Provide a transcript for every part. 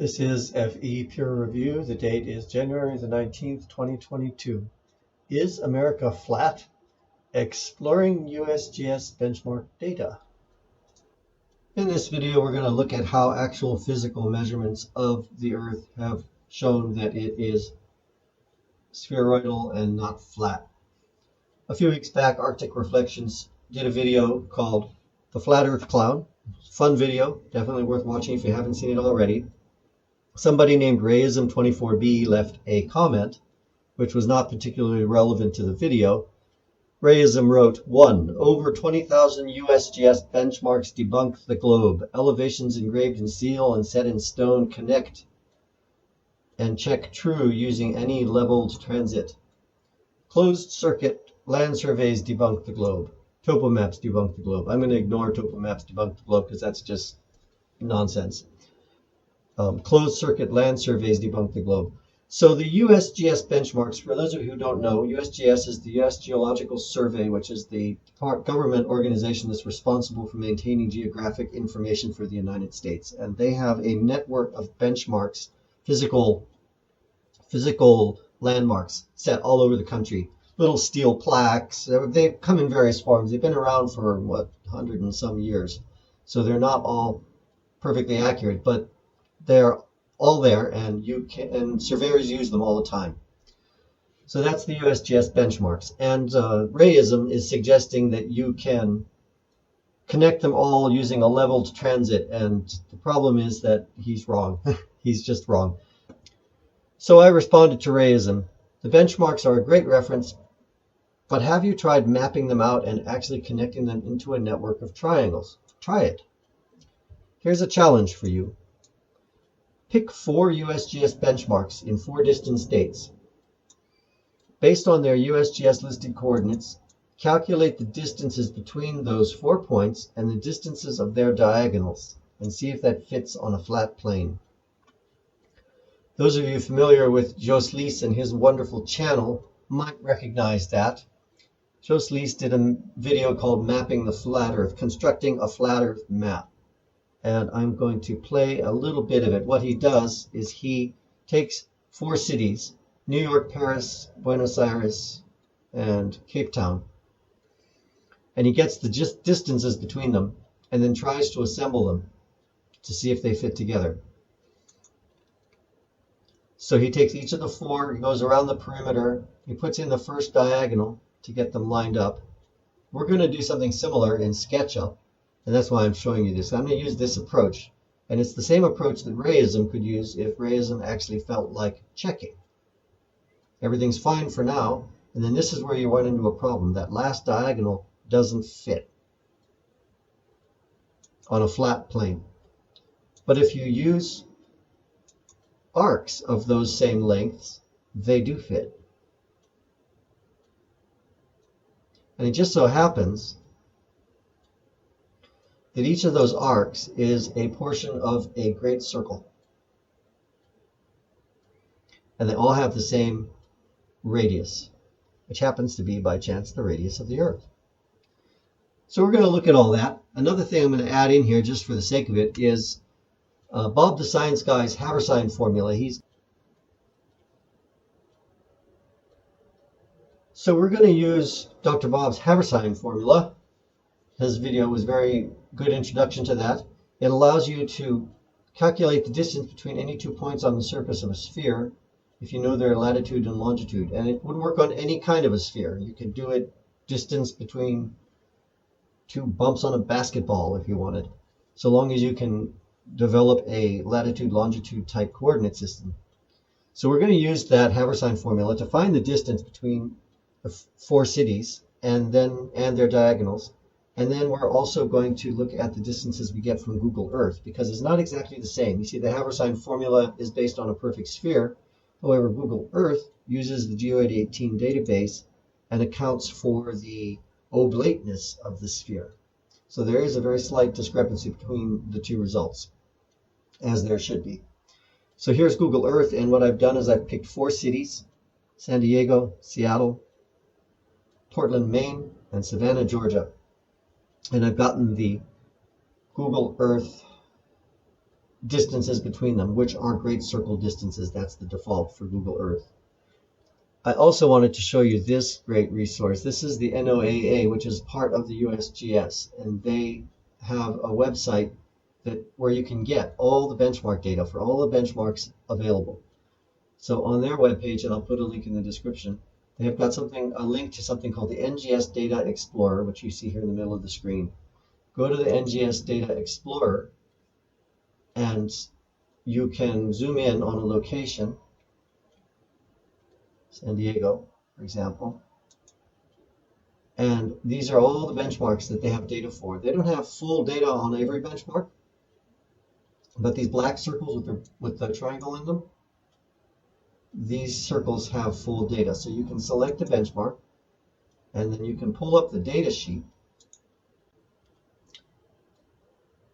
This is FE Peer Review. The date is January the 19th, 2022. Is America flat? Exploring USGS benchmark data. In this video, we're going to look at how actual physical measurements of the Earth have shown that it is spheroidal and not flat. A few weeks back, Arctic Reflections did a video called The Flat Earth Clown. Fun video, definitely worth watching if you haven't seen it already. Somebody named Rayism24B left a comment, which was not particularly relevant to the video. Rayism wrote, 1. Over 20,000 USGS benchmarks debunk the globe. Elevations engraved in steel and set in stone connect and check true using any leveled transit. Closed circuit land surveys debunk the globe. Topo maps debunk the globe. I'm going to ignore topo maps debunk the globe because that's just nonsense. Closed circuit land surveys debunk the globe. So the USGS benchmarks, for those of you who don't know, USGS is the U.S. Geological Survey, which is the government organization that's responsible for maintaining geographic information for the United States. And they have a network of benchmarks, physical landmarks set all over the country. Little steel plaques. They come in various forms. They've been around for, 100 and some years. So they're not all perfectly accurate, but they're all there, and surveyors use them all the time. So that's the USGS benchmarks. And Rayism is suggesting that you can connect them all using a leveled transit, and the problem is that he's wrong. He's just wrong. So I responded to Rayism. The benchmarks are a great reference, but have you tried mapping them out and actually connecting them into a network of triangles? Try it. Here's a challenge for you. Pick 4 USGS benchmarks in 4 distant states. Based on their USGS listed coordinates, calculate the distances between those 4 points and the distances of their diagonals, and see if that fits on a flat plane. Those of you familiar with Jos Lies and his wonderful channel might recognize that. Jos Lies did a video called Mapping the Flat Earth, constructing a flat Earth map. And I'm going to play a little bit of it. What he does is he takes 4 cities, New York, Paris, Buenos Aires, and Cape Town, and he gets the distances between them and then tries to assemble them to see if they fit together. So he takes each of the 4, he goes around the perimeter, he puts in the first diagonal to get them lined up. We're going to do something similar in Sketchup. And that's why I'm showing you this. I'm going to use this approach. And it's the same approach that Rayism could use if Rayism actually felt like checking. Everything's fine for now. And then this is where you run into a problem. That last diagonal doesn't fit on a flat plane. But if you use arcs of those same lengths, they do fit. And it just so happens that each of those arcs is a portion of a great circle. And they all have the same radius, which happens to be, by chance, the radius of the Earth. So we're going to look at all that. Another thing I'm going to add in here, just for the sake of it, is Bob the Science Guy's Haversine formula. So we're going to use Dr. Bob's Haversine formula. His video was a very good introduction to that. It allows you to calculate the distance between any 2 points on the surface of a sphere if you know their latitude and longitude. And it would work on any kind of a sphere. You could do it distance between 2 bumps on a basketball if you wanted, so long as you can develop a latitude-longitude type coordinate system. So we're going to use that Haversine formula to find the distance between the 4 cities and their diagonals. And then we're also going to look at the distances we get from Google Earth, because it's not exactly the same. You see, the Haversine formula is based on a perfect sphere. However, Google Earth uses the Geo-818 database and accounts for the oblateness of the sphere. So there is a very slight discrepancy between the 2 results, as there should be. So here's Google Earth, and what I've done is I've picked 4 cities: San Diego, Seattle, Portland, Maine, and Savannah, Georgia. And I've gotten the Google Earth distances between them, which are great circle distances. That's the default for Google Earth. I also wanted to show you this great resource. This is the NOAA, which is part of the USGS, and they have a website where you can get all the benchmark data for all the benchmarks available. So on their webpage, and I'll put a link in the description, they have got a link to something called the NGS Data Explorer, which you see here in the middle of the screen. Go to the NGS Data Explorer, and you can zoom in on a location, San Diego, for example. And these are all the benchmarks that they have data for. They don't have full data on every benchmark, but these black circles with the triangle in them, these circles have full data. So you can select a benchmark, and then you can pull up the data sheet.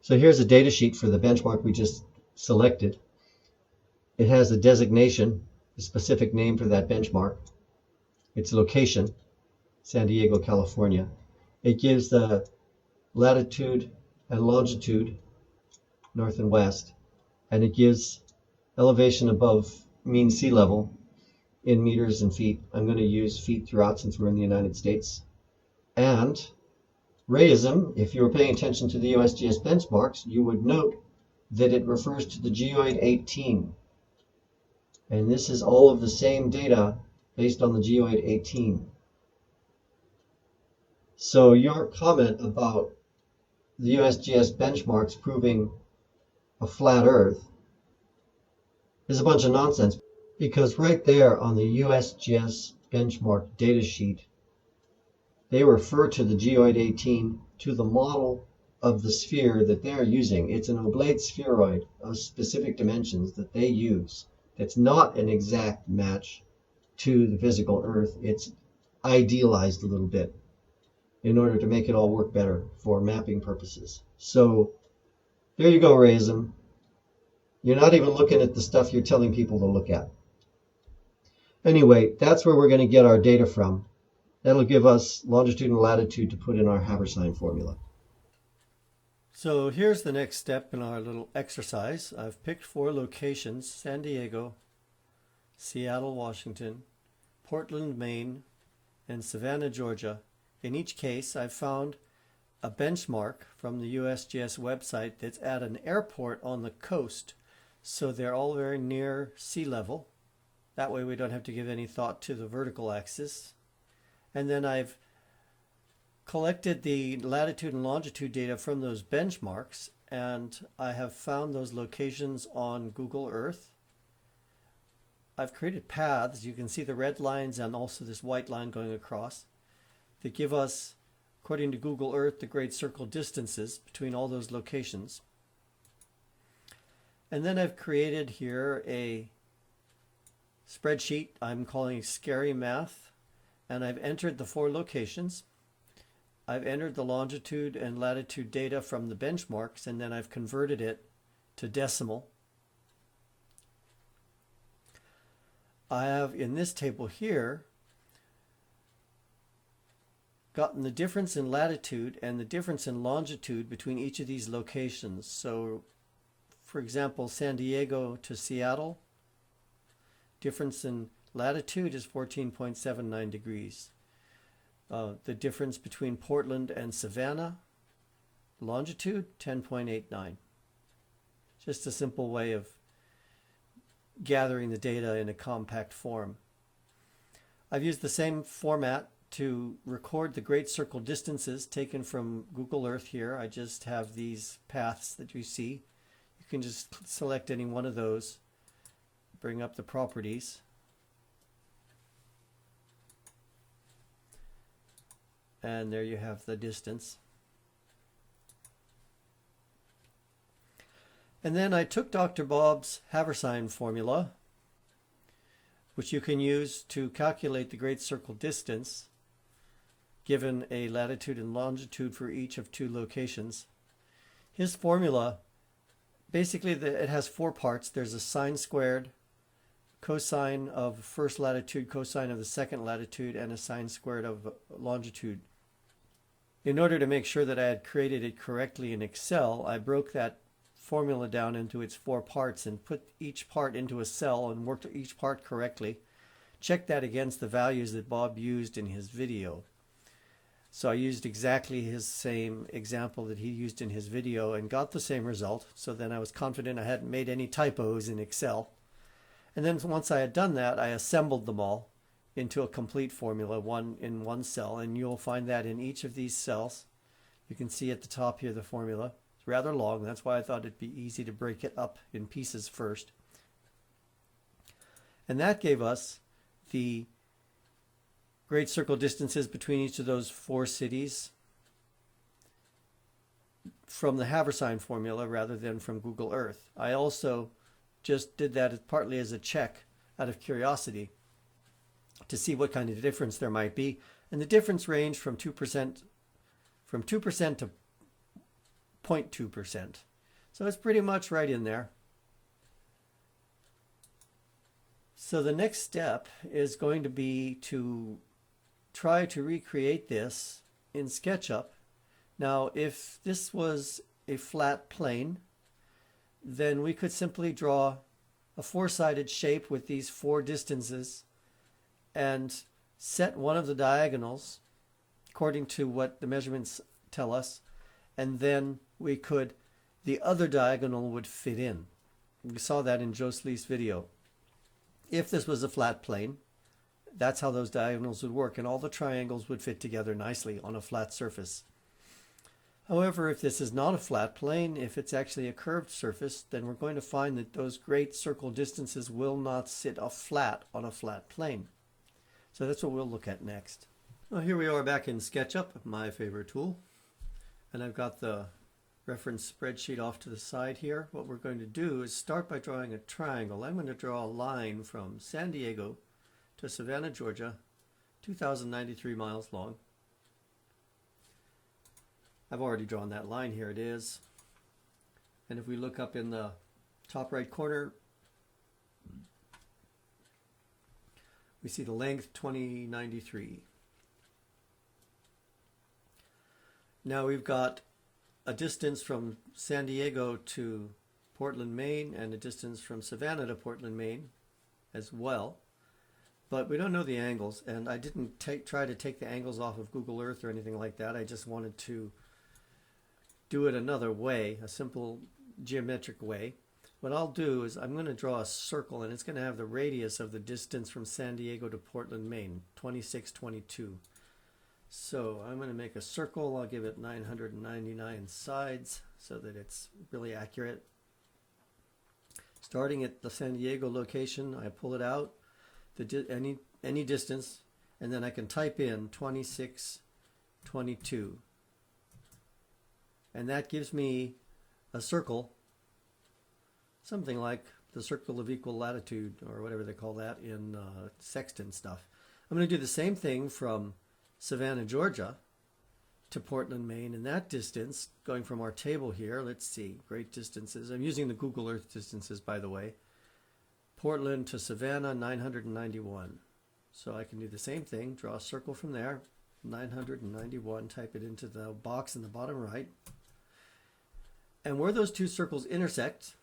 So here's a data sheet for the benchmark we just selected. It has a designation, a specific name for that benchmark, its location, San Diego, California. It gives the latitude and longitude, north and west, and it gives elevation above mean sea level in meters and feet. I'm going to use feet throughout since we're in the United States. And rayism, if you were paying attention to the USGS benchmarks, you would note that it refers to the geoid 18. And this is all of the same data based on the geoid 18. So your comment about the USGS benchmarks proving a flat Earth is a bunch of nonsense, because right there on the USGS benchmark data sheet, they refer to the geoid 18 to the model of the sphere that they're using. It's an oblate spheroid of specific dimensions that they use. It's not an exact match to the physical Earth. It's idealized a little bit in order to make it all work better for mapping purposes. So there you go, rayism. You're not even looking at the stuff you're telling people to look at. Anyway, that's where we're going to get our data from. That'll give us longitude and latitude to put in our Haversine formula. So here's the next step in our little exercise. I've picked 4 locations: San Diego, Seattle, Washington, Portland, Maine, and Savannah, Georgia. In each case, I've found a benchmark from the USGS website that's at an airport on the coast. So they're all very near sea level. That way we don't have to give any thought to the vertical axis. And then I've collected the latitude and longitude data from those benchmarks, and I have found those locations on Google Earth. I've created paths. You can see the red lines and also this white line going across that give us, according to Google Earth, the great circle distances between all those locations. And then I've created here a spreadsheet I'm calling Scary Math, and I've entered the 4 locations. I've entered the longitude and latitude data from the benchmarks, and then I've converted it to decimal. I have, in this table here, gotten the difference in latitude and the difference in longitude between each of these locations. So, for example, San Diego to Seattle, difference in latitude is 14.79 degrees. The difference between Portland and Savannah, longitude, 10.89. Just a simple way of gathering the data in a compact form. I've used the same format to record the great circle distances taken from Google Earth here. I just have these paths that you see. You can just select any one of those, bring up the properties. And there you have the distance. And then I took Dr. Bob's Haversine formula, which you can use to calculate the great circle distance given a latitude and longitude for each of 2 locations. His formula, basically it has 4 parts. There's a sine squared, cosine of first latitude, cosine of the second latitude, and a sine squared of longitude. In order to make sure that I had created it correctly in Excel, I broke that formula down into its 4 parts and put each part into a cell and worked each part correctly. Check that against the values that Bob used in his video. So I used exactly his same example that he used in his video and got the same result. So then I was confident I hadn't made any typos in Excel. And then once I had done that, I assembled them all into a complete formula, one in one cell. And you'll find that in each of these cells. You can see at the top here the formula. It's rather long. That's why I thought it'd be easy to break it up in pieces first. And that gave us the great circle distances between each of those 4 cities from the Haversine formula rather than from Google Earth. I also just did that partly as a check out of curiosity to see what kind of difference there might be. And the difference ranged from 2% to 0.2%. So it's pretty much right in there. So the next step is going to be to try to recreate this in Sketchup. Now, if this was a flat plane, then we could simply draw a 4-sided shape with these 4 distances and set one of the diagonals according to what the measurements tell us, and then the other diagonal would fit in. We saw that in Joe Sleeth's video. If this was a flat plane, that's how those diagonals would work, and all the triangles would fit together nicely on a flat surface. However, if this is not a flat plane, if it's actually a curved surface, then we're going to find that those great circle distances will not sit flat on a flat plane. So that's what we'll look at next. Well, here we are back in SketchUp, my favorite tool. And I've got the reference spreadsheet off to the side here. What we're going to do is start by drawing a triangle. I'm going to draw a line from San Diego to Savannah, Georgia, 2,093 miles long. I've already drawn that line. Here it is. And if we look up in the top right corner, we see the length 2093. Now we've got a distance from San Diego to Portland, Maine, and a distance from Savannah to Portland, Maine as well. But we don't know the angles, and I didn't try to take the angles off of Google Earth or anything like that. I just wanted to do it another way, a simple geometric way. What I'll do is I'm going to draw a circle, and it's going to have the radius of the distance from San Diego to Portland, Maine, 2622. So I'm going to make a circle. I'll give it 999 sides so that it's really accurate. Starting at the San Diego location, I pull it out, any distance, and then I can type in 2622. And that gives me a circle, something like the circle of equal latitude, or whatever they call that in sextant stuff. I'm going to do the same thing from Savannah, Georgia to Portland, Maine, and that distance, going from our table here, let's see, great distances. I'm using the Google Earth distances, by the way. Portland to Savannah, 991. So I can do the same thing, draw a circle from there, 991, type it into the box in the bottom right. And where those two circles intersect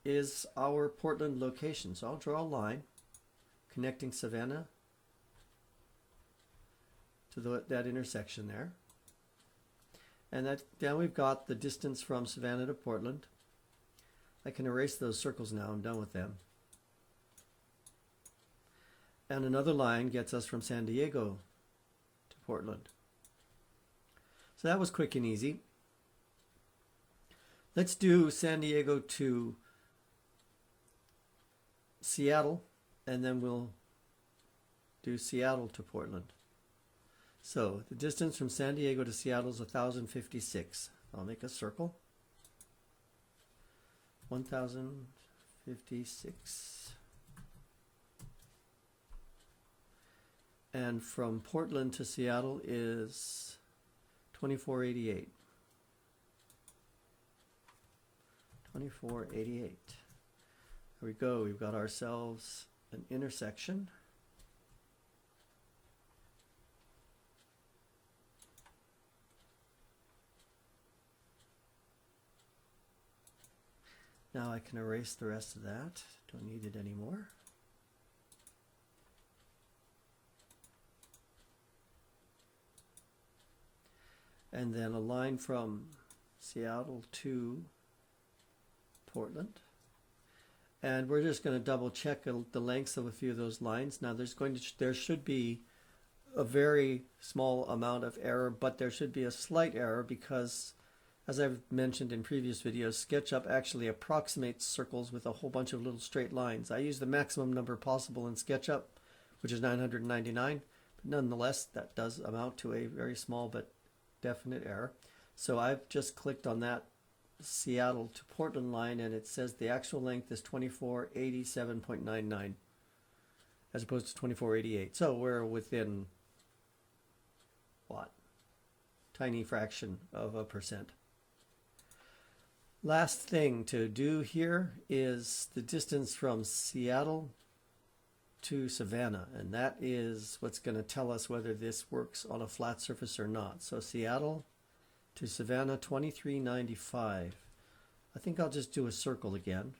is our Portland location. So I'll draw a line connecting Savannah to that intersection there. And now we've got the distance from Savannah to Portland. I can erase those circles now. I'm done with them. And another line gets us from San Diego to Portland. So that was quick and easy. Let's do San Diego to Seattle, and then we'll do Seattle to Portland. So the distance from San Diego to Seattle is 1,056. I'll make a circle. 1,056. And from Portland to Seattle is 2488. 2488. There we go. We've got ourselves an intersection. Now I can erase the rest of that. Don't need it anymore. And then a line from Seattle to Portland. And we're just going to double check the lengths of a few of those lines. Now there should be a very small amount of error, but there should be a slight error because, as I've mentioned in previous videos, SketchUp actually approximates circles with a whole bunch of little straight lines. I use the maximum number possible in SketchUp, which is 999, but nonetheless that does amount to a very small but definite error. So I've just clicked on that Seattle to Portland line, and it says the actual length is 2487.99 as opposed to 2488. So we're within what? Tiny fraction of a percent. Last thing to do here is the distance from Seattle to Savannah, and that is what's going to tell us whether this works on a flat surface or not. So Seattle to Savannah, 2395. I think I'll just do a circle again.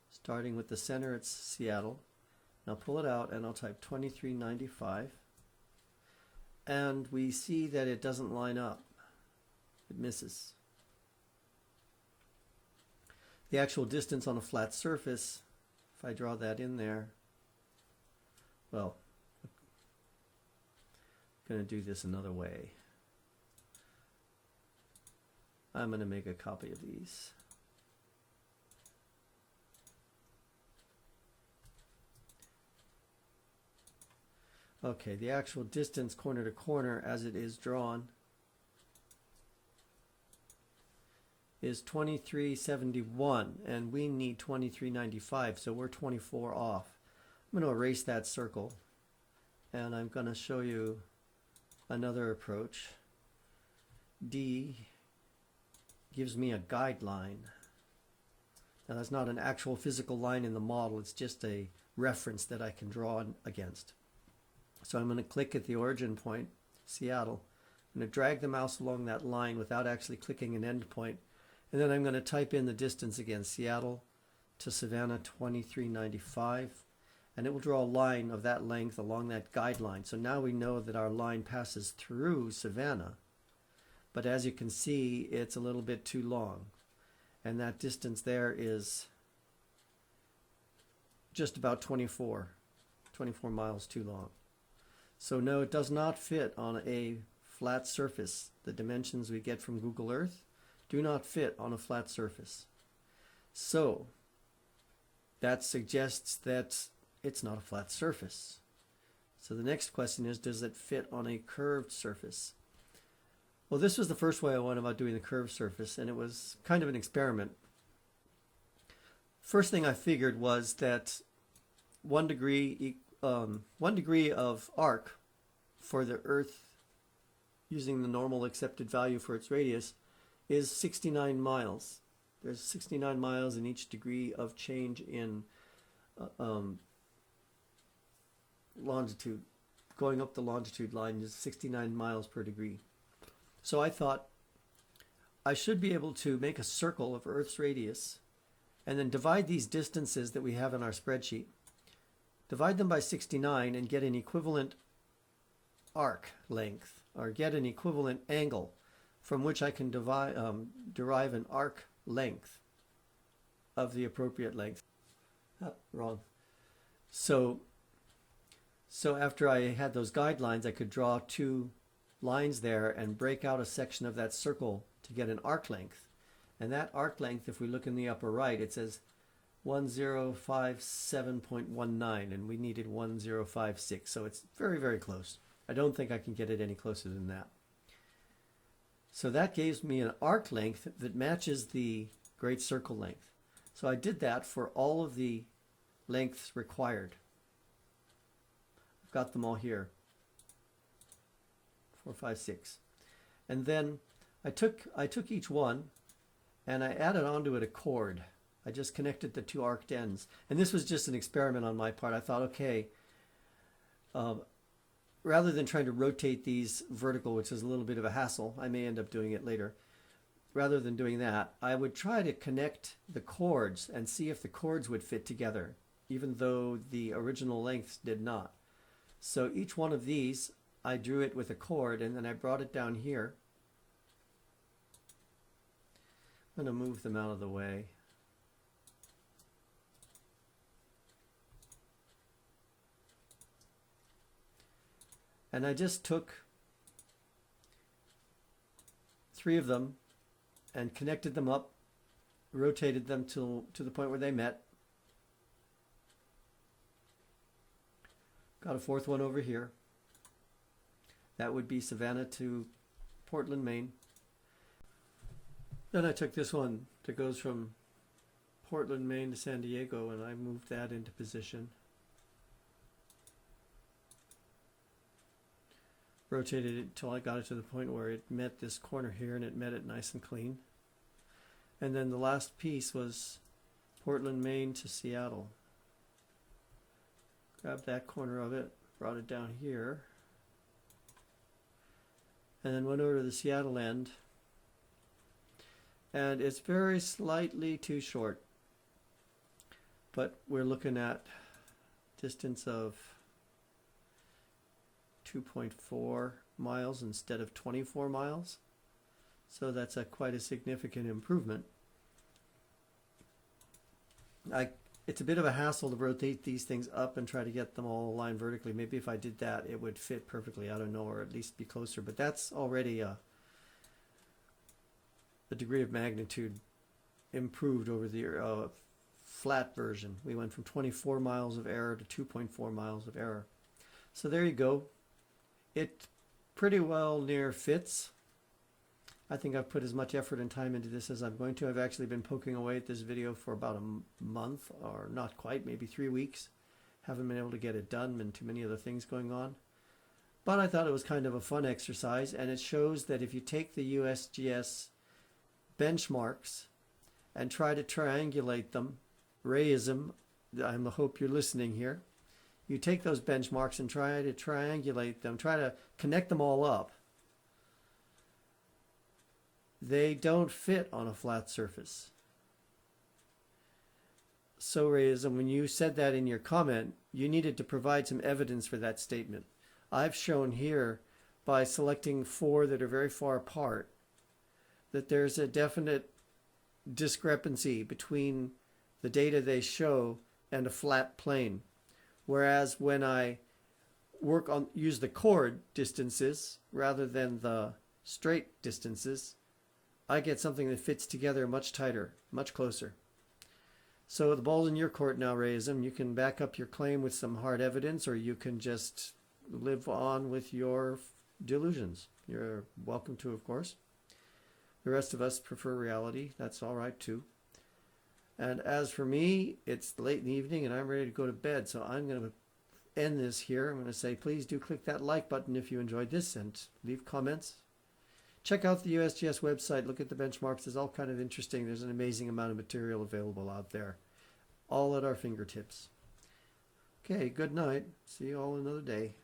Starting with the center, it's Seattle. Now pull it out and I'll type 2395. And we see that it doesn't line up. It misses. The actual distance on a flat surface, if I draw that in there, well, I'm going to do this another way. I'm going to make a copy of these. Okay, the actual distance corner to corner as it is drawn is 2371, and we need 2395, so we're 24 off. I'm going to erase that circle, and I'm going to show you another approach. D gives me a guideline. Now that's not an actual physical line in the model, it's just a reference that I can draw against. So I'm going to click at the origin point, Seattle. I'm going to drag the mouse along that line without actually clicking an end point. And then I'm going to type in the distance again, Seattle to Savannah, 2395. And it will draw a line of that length along that guideline. So now we know that our line passes through Savannah. But as you can see, it's a little bit too long. And that distance there is just about 24 miles too long. So no, it does not fit on a flat surface. The dimensions we get from Google Earth do not fit on a flat surface. So that suggests that it's not a flat surface. So the next question is, does it fit on a curved surface? Well, this was the first way I went about doing the curved surface, and it was kind of an experiment. First thing I figured was that 1 degree of arc for the Earth using the normal accepted value for its radius is 69 miles. There's 69 miles in each degree of change in longitude. Going up the longitude line is 69 miles per degree. So I thought I should be able to make a circle of Earth's radius and then divide these distances that we have in our spreadsheet, divide them by 69 and get an equivalent arc length, or get an equivalent angle from which I can derive an arc length of the appropriate length. Wrong. So after I had those guidelines, I could draw two lines there and break out a section of that circle to get an arc length. And that arc length, if we look in the upper right, it says 1057.19, and we needed 1056, so it's very, very close. I don't think I can get it any closer than that. So that gives me an arc length that matches the great circle length. So I did that for all of the lengths required. I've got them all here. 4, 5, 6. And then I took each one and I added onto it a chord. I just connected the two arced ends. And this was just an experiment on my part. I thought, okay, rather than trying to rotate these vertical, which is a little bit of a hassle, I may end up doing it later. rather than doing that, I would try to connect the chords and see if the chords would fit together, even though the original lengths did not. So each one of these, I drew it with a chord, and then I brought it down here. I'm going to move them out of the way. And I just took 3 of them and connected them up, rotated them to the point where they met. Got a 4th one over here. That would be Savannah to Portland, Maine. Then I took this one that goes from Portland, Maine to San Diego, and I moved that into position. Rotated it until I got it to the point where it met this corner here, and it met it nice and clean. And then the last piece was Portland, Maine to Seattle. Grabbed that corner of it, brought it down here, and then went over to the Seattle end. And it's very slightly too short, but we're looking at distance of 2.4 miles instead of 24 miles. So that's quite a significant improvement. It's a bit of a hassle to rotate these things up and try to get them all aligned vertically. Maybe if I did that, it would fit perfectly. I don't know, or at least be closer. But that's already the degree of magnitude improved over the flat version. We went from 24 miles of error to 2.4 miles of error. So there you go. It pretty well near fits. I think I've put as much effort and time into this as I'm going to. I've actually been poking away at this video for about a month, or not quite, maybe 3 weeks. Haven't been able to get it done, and too many other things going on. But I thought it was kind of a fun exercise, and it shows that if you take the USGS benchmarks and try to triangulate them, Rayism, I hope you're listening here, you take those benchmarks and try to triangulate them, try to connect them all up. They don't fit on a flat surface. So Rayism, when you said that in your comment, you needed to provide some evidence for that statement. I've shown here, by selecting 4 that are very far apart, that there's a definite discrepancy between the data they show and a flat plane. Whereas when I use the chord distances rather than the straight distances, I get something that fits together much tighter, much closer. So the ball's in your court now, Rayism. You can back up your claim with some hard evidence, or you can just live on with your delusions. You're welcome to, of course. The rest of us prefer reality. That's all right, too. And as for me, it's late in the evening, and I'm ready to go to bed. So I'm going to end this here. I'm going to say, please do click that like button if you enjoyed this, and leave comments. Check out the USGS website. Look at the benchmarks. It's all kind of interesting. There's an amazing amount of material available out there, all at our fingertips. Okay, good night. See you all another day.